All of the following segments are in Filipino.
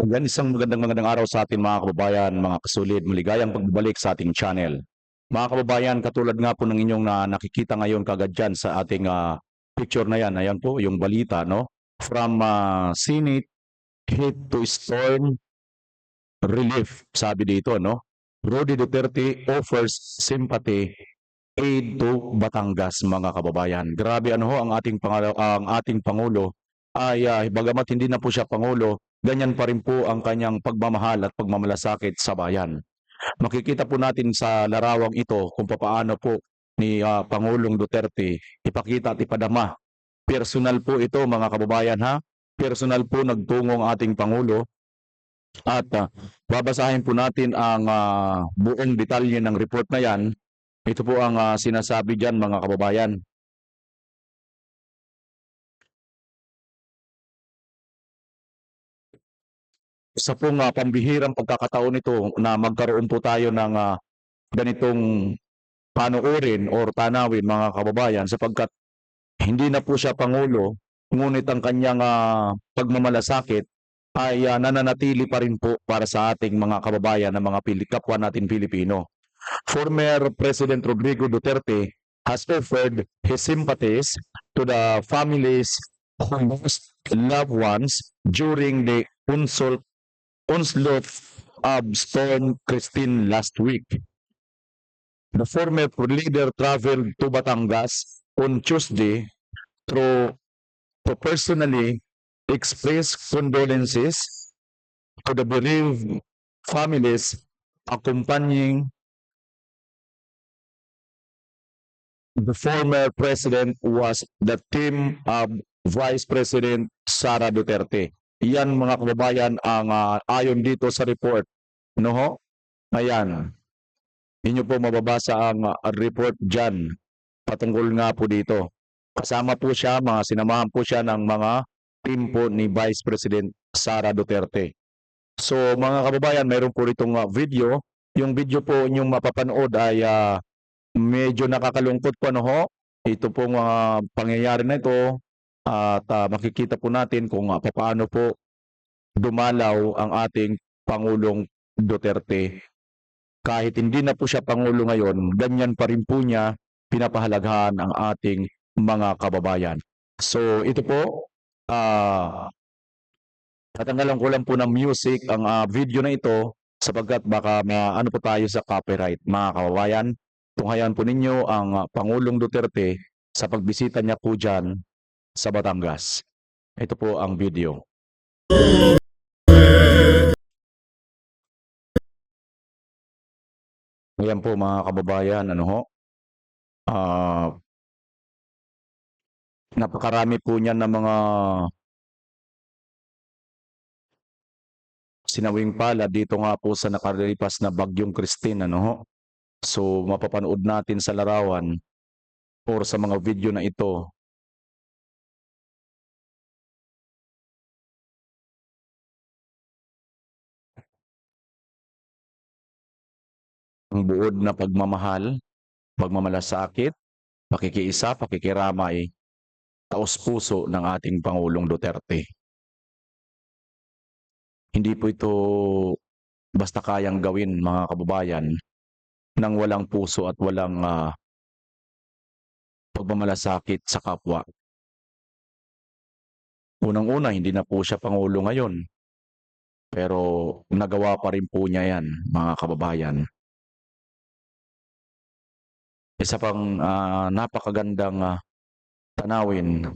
Yan, isang magandang araw sa atin mga kababayan, mga kasulid, maligayang pagbabalik sa ating channel. Mga kababayan, katulad nga po ng inyong nakikita ngayon kagad dyan sa ating picture na yan, ayan po yung balita, no? From Senate heat to storm relief, sabi dito, no? Rudy Duterte offers sympathy aid to Batangas, mga kababayan. Grabe ano ho ang ating pangulo ay bagamat hindi na po siya pangulo, ganyan pa rin po ang kanyang pagmamahal at pagmamalasakit sa bayan. Makikita po natin sa larawang ito kung paano po ni Pangulong Duterte ipakita at ipadama. Personal po ito mga kababayan ha. Personal po nagtungo ang ating pangulo at babasahin po natin ang buong detalye ng report na yan. Ito po ang sinasabi diyan mga kababayan. Sa pong pambihirang pagkakataon ito na magkaroon po tayo ng ganitong panoorin or tanawin mga kababayan sapagkat hindi na po siya pangulo ngunit ang kanyang pagmamalasakit ay nananatili pa rin po para sa ating mga kababayan na mga kapwa natin Pilipino. Former President Rodrigo Duterte has offered his sympathies to the families who lost loved ones during the onslaught of Storm Christine last week. The former leader traveled to Batangas on Tuesday to personally express condolences to the bereaved families accompanying the former president was the team of Vice President Sara Duterte. Yan mga kababayan ang ayon dito sa report. No ho? Ayan. Inyo po mababasa ang report dyan patungkol nga po dito. Kasama po siya, sinamahan po siya ng mga team po ni Vice President Sara Duterte. So mga kababayan, mayroon po itong video. Yung video po inyong mapapanood ay medyo nakakalungkot po ano ho. Ito pong pangyayari na ito at makikita po natin kung paano po dumalaw ang ating Pangulong Duterte. Kahit hindi na po siya Pangulo ngayon, ganyan pa rin po niya pinapahalagahan ang ating mga kababayan. So ito po, tatanggalan ko lang po ng music ang video na ito sapagkat baka ano po tayo sa copyright. Mga kababayan, tunghayan po ninyo ang Pangulong Duterte sa pagbisita niya po dyan sa Batangas. Ito po ang video. Ayan po mga kababayan, ano ho? Napakarami po niyan ng mga sinawing pala dito nga po sa nakalipas na bagyong Christine, ano ho? So mapapanood natin sa larawan or sa mga video na ito ang buod na pagmamahal, pagmamalasakit, pakikiisa, pakikiramay, taos-puso ng ating Pangulong Duterte. Hindi po ito basta kayang gawin mga kababayan nang walang puso at walang pagmamalasakit sa kapwa. Unang-una, hindi na po siya Pangulo ngayon. Pero nagawa pa rin po niya yan, mga kababayan. Isa pang napakagandang tanawin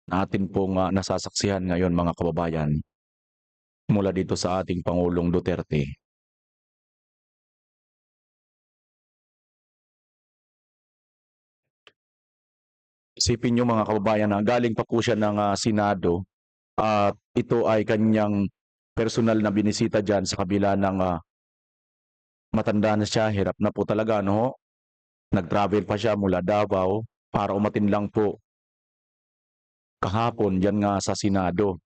na atin pong nasasaksihan ngayon mga kababayan mula dito sa ating Pangulong Duterte. Isipin nyo mga kababayan na galing pa po siya ng Senado at ito ay kanyang personal na binisita dyan sa kabila ng matanda na siya, hirap na po talaga, no? Nag-travel pa siya mula Davao para umatin lang po kahapon dyan nga sa Senado.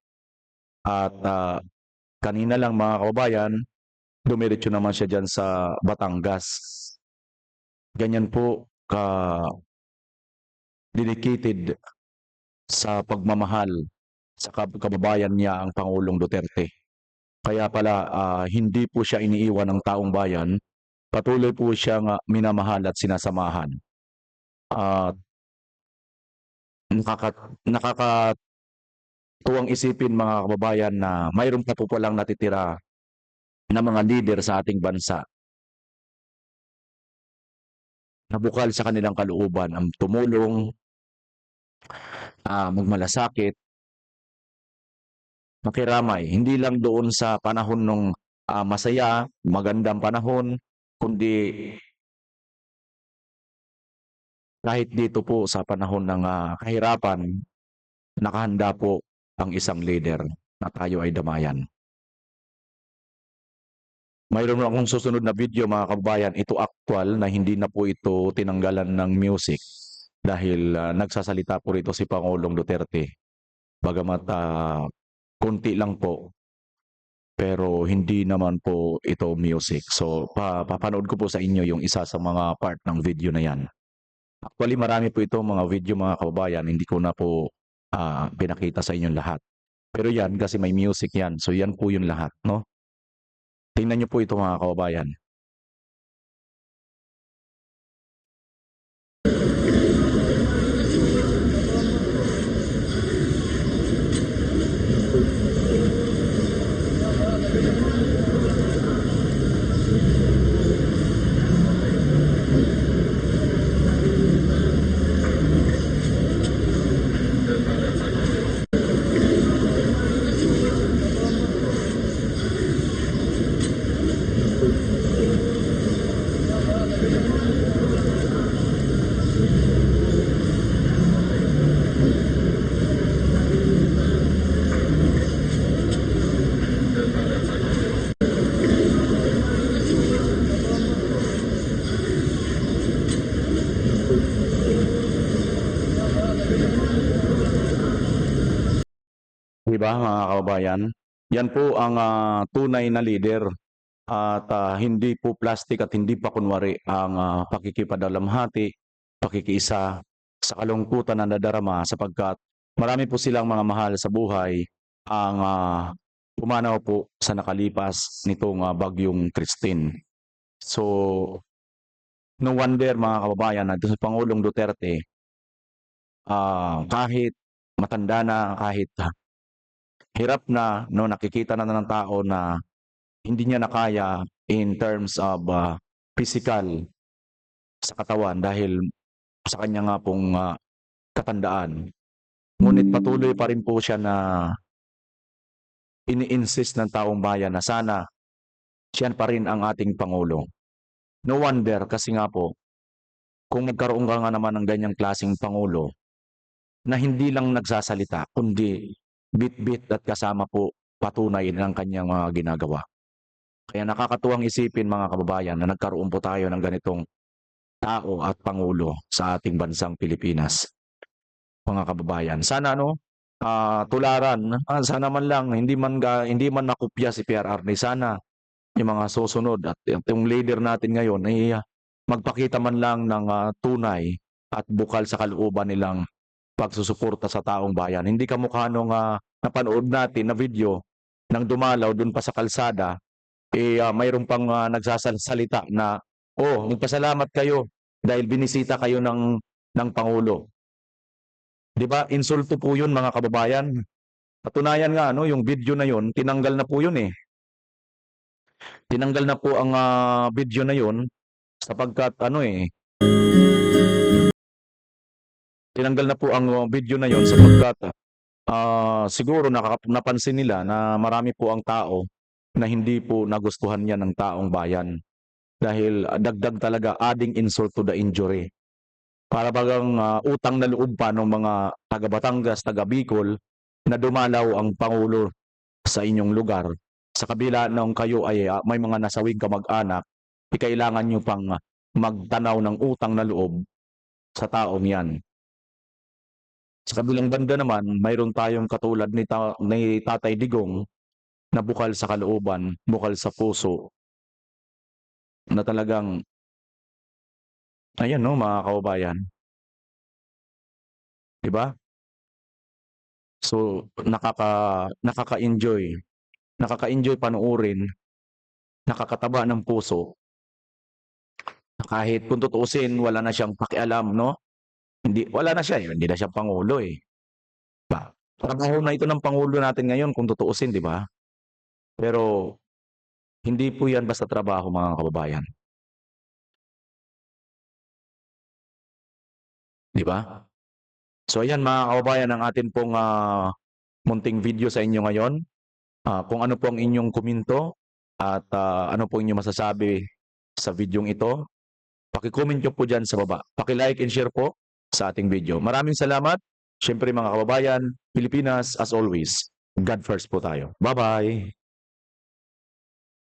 At kanina lang mga kababayan, dumiretso naman siya dyan sa Batangas. Ganyan po ka dedicated sa pagmamahal sa kababayan niya ang Pangulong Duterte. Kaya pala hindi po siya iniiwan ng taong bayan, patuloy po siyang minamahal at sinasamahan. At nakaka nakakatuwang isipin mga kababayan na mayroon pa po palang natitira na mga lider sa ating bansa na bukal sa kanilang kalooban ang tumulong, magmalasakit, makiramay. Hindi lang doon sa panahon nung masaya, magandang panahon, kundi kahit dito po sa panahon ng kahirapan, nakahanda po ang isang leader na tayo ay damayan. Mayroon akong susunod na video mga kababayan, ito actual na hindi na po ito tinanggalan ng music dahil nagsasalita po rito si Pangulong Duterte. Bagamat konti lang po, pero hindi naman po ito music. So papanood ko po sa inyo yung isa sa mga part ng video na yan. Actually marami po ito mga video mga kababayan, hindi ko na po pinakita sa inyong lahat. Pero yan kasi may music yan, so yan po yung lahat, no? Tingnan niyo po ito mga kababayan. 'Di ba mga kababayan? Yan po ang tunay na leader at hindi po plastic at hindi pa kunwari ang pakikipadalamhati, pakikiisa sa kalungkutan na nadarama sapagkat marami po silang mga mahal sa buhay ang pumanaw po sa nakalipas nitong bagyong Christine. So, no wonder mga kababayan na si Pangulong Duterte kahit matanda na, kahit hirap na, no, nakikita na ng tao na hindi niya na kaya in terms of physical sa katawan dahil sa kanya nga pong katandaan. Ngunit patuloy pa rin po siya na ini-insist ng taong bayan na sana siya pa rin ang ating Pangulo. No wonder kasi nga po, kung magkaroon ka nga naman ng ganyang klaseng Pangulo na hindi lang nagsasalita, kundi bit-bit at kasama po patunay ng kanyang mga ginagawa. Kaya nakakatuwang isipin mga kababayan na nagkaroon po tayo ng ganitong tao at Pangulo sa ating bansang Pilipinas. Mga kababayan, sana tularan, sana man lang hindi man makopya si PRRD, sana yung mga susunod at yung leader natin ngayon ay magpakita man lang ng tunay at bukal sa kalooban nilang pagsusuporta sa taong bayan. Hindi kamukha nung napanood natin na video nang dumalaw dun pa sa kalsada, mayroon pang nagsasalita na, magpasalamat kayo dahil binisita kayo ng Pangulo. 'Di ba? Insulto po 'yun mga kababayan. Katunayan nga yung video na 'yun, tinanggal na po 'yun eh. Tinanggal na po ang video na 'yun sapagkat tinanggal na po ang video na 'yun sapagkat siguro napansin nila na marami po ang tao na hindi po nagustuhan 'yan ng taong bayan. Dahil dagdag talaga, adding insult to the injury. Para bagang utang na loob pa ng mga taga Batangas, taga Bicol na dumalaw ang Pangulo sa inyong lugar. Sa kabila ng kayo ay may mga nasawing kamag-anak, kailangan nyo pang magtanaw ng utang na loob sa taong yan. Sa kabilang banda naman, mayroon tayong katulad ni Tatay Digong na bukal sa kalooban, bukal sa puso, na talagang, ayan mga kababayan. 'Di ba? So, nakaka-enjoy. Nakaka-enjoy panoorin, nakakataba ng puso. Na kahit kung tutuusin wala na siyang pakialam 'no, wala na siya, hindi na siya pangulo, eh. Trabaho na ito ng pangulo natin ngayon kung tutuusin, 'di ba? Pero hindi po 'yan basta trabaho mga kababayan, 'di ba? So ayan mga kababayan ang atin pong, munting video sa inyo ngayon. Kung ano po ang inyong komento at, ano po inyong masasabi sa videong ito, paki-comment niyo po diyan sa baba. Paki-like and share po sa ating video. Maraming salamat. Siyempre mga kababayan, Pilipinas as always, God first po tayo. Bye-bye.